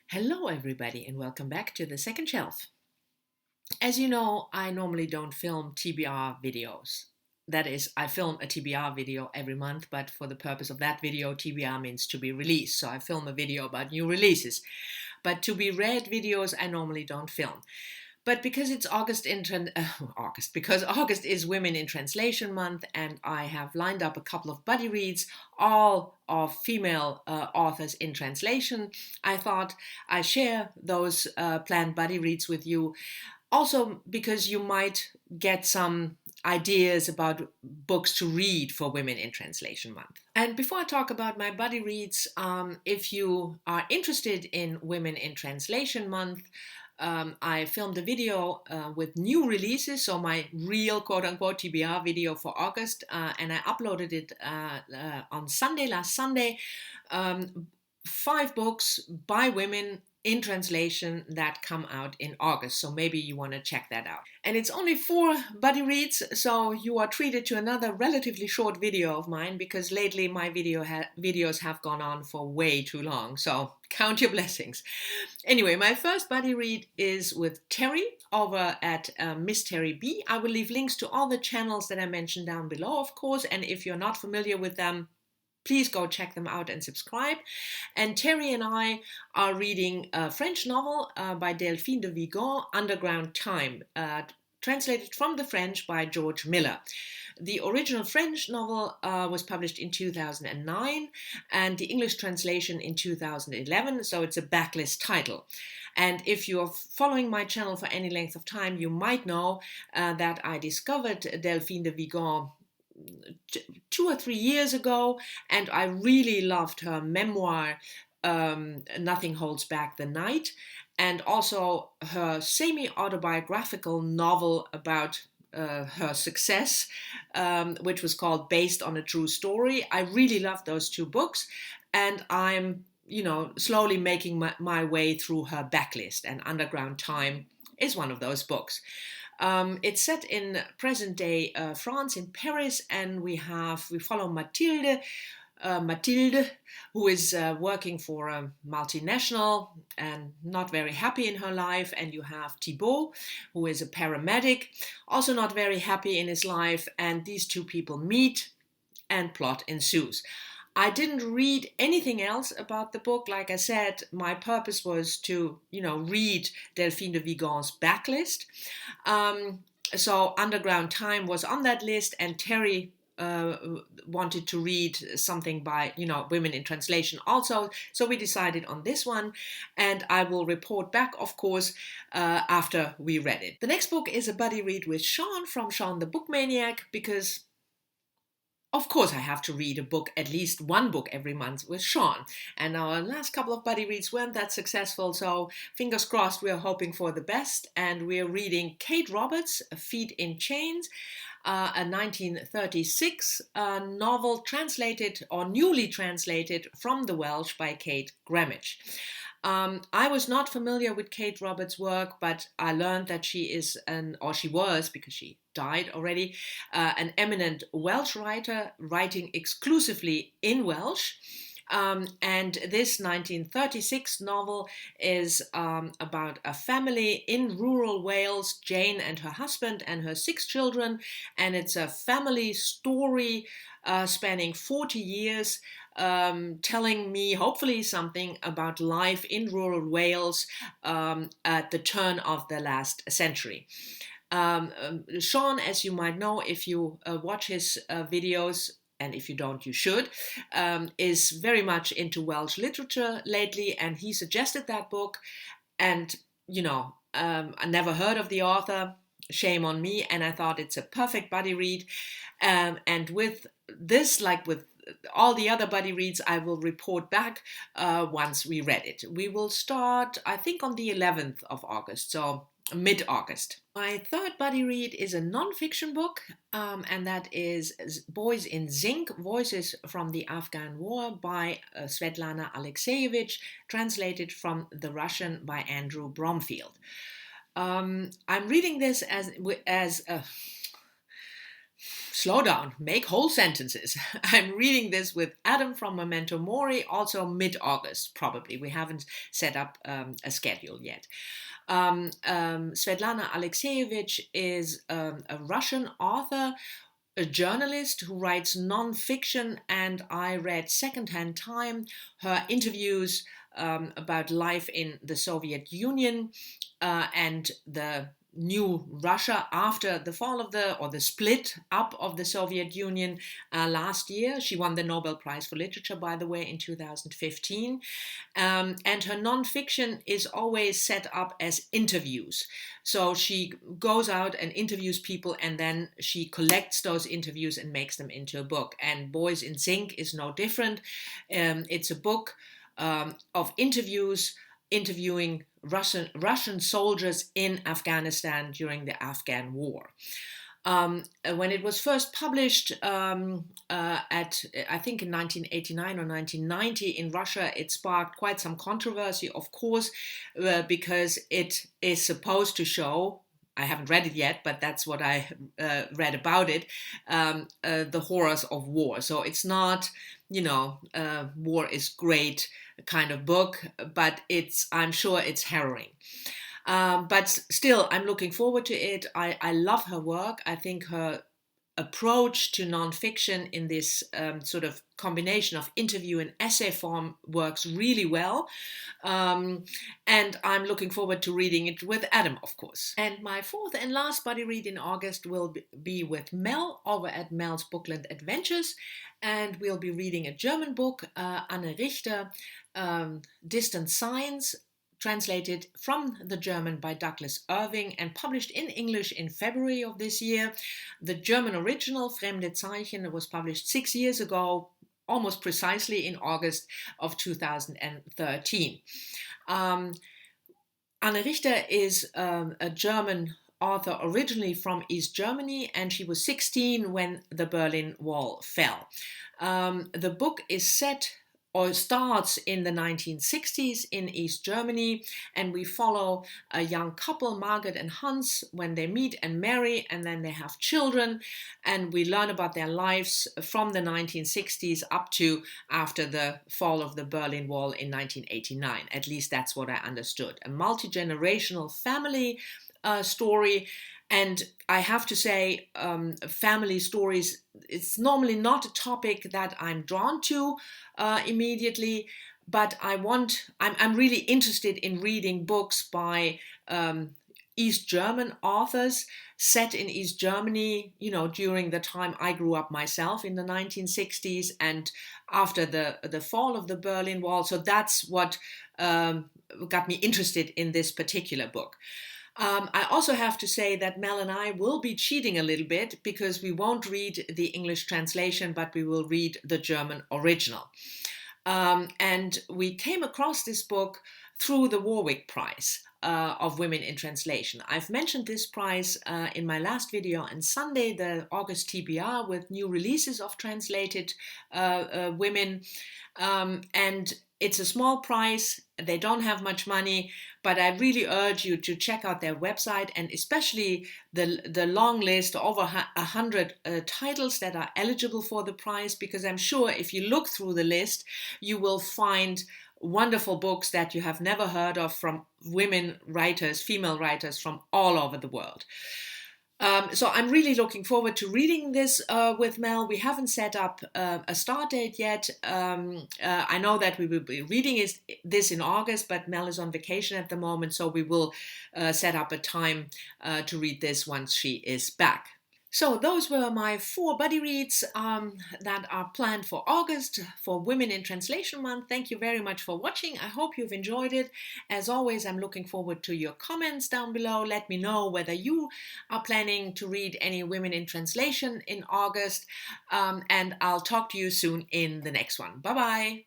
Hello, everybody, and welcome back to the second shelf. As you know, I normally don't film TBR videos. That is, I film a TBR video every month, but for the purpose of that video, TBR means to be released. So I film a video about new releases. But to be read videos, I normally don't film. But because it's August is Women in Translation Month, and I have lined up a couple of buddy reads, all of female authors in translation, I thought I'd share those planned buddy reads with you. Also, because you might get some ideas about books to read for Women in Translation Month. And before I talk about my buddy reads, if you are interested in Women in Translation Month, I filmed a video with new releases, so my real quote-unquote TBR video for August, and I uploaded it on Sunday, last Sunday. 5 books by women in translation that come out in August, so maybe you want to check that out. And it's only 4 buddy reads, so you are treated to another relatively short video of mine, because lately my videos have gone on for way too long, so count your blessings. Anyway, my first buddy read is with Terry over at Miss Terry B. I will leave links to all the channels that I mentioned down below, of course, and if you're not familiar with them, please go check them out and subscribe. And Terry and I are reading a French novel by Delphine de Vigan, Underground Time, translated from the French by George Miller. The original French novel was published in 2009 and the English translation in 2011, so it's a backlist title. And if you're following my channel for any length of time, you might know that I discovered Delphine de Vigan 2 or 3 years ago, and I really loved her memoir, Nothing Holds Back the Night, and also her semi-autobiographical novel about her success, which was called Based on a True Story. I really loved those 2 books, and I'm, slowly making my way through her backlist, and Underground Time is one of those books. It's set in present-day France, in Paris, and we follow Mathilde, who is working for a multinational and not very happy in her life, and you have Thibaut, who is a paramedic, also not very happy in his life, and these 2 people meet and plot ensues. I didn't read anything else about the book. Like I said, my purpose was to, read Delphine de Vigan's backlist. So Underground Time was on that list, and Terry wanted to read something by, Women in Translation also. So we decided on this one, and I will report back, of course, after we read it. The next book is a buddy read with Sean from Sean the Book Maniac, because of course, I have to read a book, at least one book every month with Sean. And our last couple of buddy reads weren't that successful, so fingers crossed, we're hoping for the best. And we're reading Kate Roberts' Feet in Chains, a 1936 novel translated or newly translated from the Welsh by Kate Grammage. I was not familiar with Kate Roberts' work, but I learned that she was, because she died already, an eminent Welsh writer, writing exclusively in Welsh. And this 1936 novel is about a family in rural Wales, Jane and her husband and her 6 children, and it's a family story spanning 40 years, telling me hopefully something about life in rural Wales at the turn of the last century. Sean, as you might know if you watch his videos, and if you don't, you should, is very much into Welsh literature lately, and he suggested that book, and, I never heard of the author, shame on me, and I thought it's a perfect buddy read, and with this, like with all the other buddy reads, I will report back once we read it. We will start, I think, on the 11th of August, so mid-August. My third buddy read is a non-fiction book, and that is Boys in Zinc, Voices from the Afghan War by Svetlana Alexeyevich, translated from the Russian by Andrew Bromfield. I'm reading this as slow down, make whole sentences. I'm reading this with Adam from Memento Mori, also mid-August, probably. We haven't set up a schedule yet. Svetlana Alexeyevich is a Russian author, a journalist who writes non-fiction, and I read secondhand time her interviews about life in the Soviet Union and the new Russia after the fall of the split up of the Soviet Union last year. She won the Nobel Prize for Literature, by the way, in 2015. And her nonfiction is always set up as interviews. So she goes out and interviews people, and then she collects those interviews and makes them into a book. And Boys in Zinc is no different. It's a book of interviewing Russian soldiers in Afghanistan during the Afghan War. When it was first published I think in 1989 or 1990 in Russia, it sparked quite some controversy, of course, because it is supposed to show, I haven't read it yet, but that's what I read about it, the horrors of war. So it's not, war is great kind of book, but I'm sure it's harrowing. But still, I'm looking forward to it. I love her work. I think her approach to nonfiction in this sort of combination of interview and essay form works really well. And I'm looking forward to reading it with Adam, of course. And my fourth and last buddy read in August will be with Mel over at Mel's Bookland Adventures. And we'll be reading a German book, Anne Richter, Distant Signs, translated from the German by Douglas Irving and published in English in February of this year. The German original, Fremde Zeichen, was published 6 years ago, almost precisely in August of 2013. Anne Richter is a German author originally from East Germany, and she was 16 when the Berlin Wall fell. The book is set or starts in the 1960s in East Germany, and we follow a young couple, Margaret and Hans, when they meet and marry, and then they have children, and we learn about their lives from the 1960s up to after the fall of the Berlin Wall in 1989. At least that's what I understood. A multi-generational family story. And I have to say, family stories, it's normally not a topic that I'm drawn to immediately, but I'm really interested in reading books by East German authors set in East Germany, during the time I grew up myself in the 1960s and after the fall of the Berlin Wall. So that's what got me interested in this particular book. I also have to say that Mel and I will be cheating a little bit because we won't read the English translation, but we will read the German original. And we came across this book through the Warwick Prize of Women in Translation. I've mentioned this prize in my last video on Sunday, the August TBR, with new releases of translated women. And it's a small prize. They don't have much money, but I really urge you to check out their website, and especially the long list, over 100 titles that are eligible for the prize, because I'm sure if you look through the list, you will find wonderful books that you have never heard of from women writers, female writers from all over the world. So I'm really looking forward to reading this with Mel. We haven't set up a start date yet. I know that we will be reading this in August, but Mel is on vacation at the moment, so we will set up a time to read this once she is back. So those were my 4 buddy reads that are planned for August for Women in Translation Month. Thank you very much for watching. I hope you've enjoyed it. As always, I'm looking forward to your comments down below. Let me know whether you are planning to read any Women in Translation in August. And I'll talk to you soon in the next one. Bye-bye.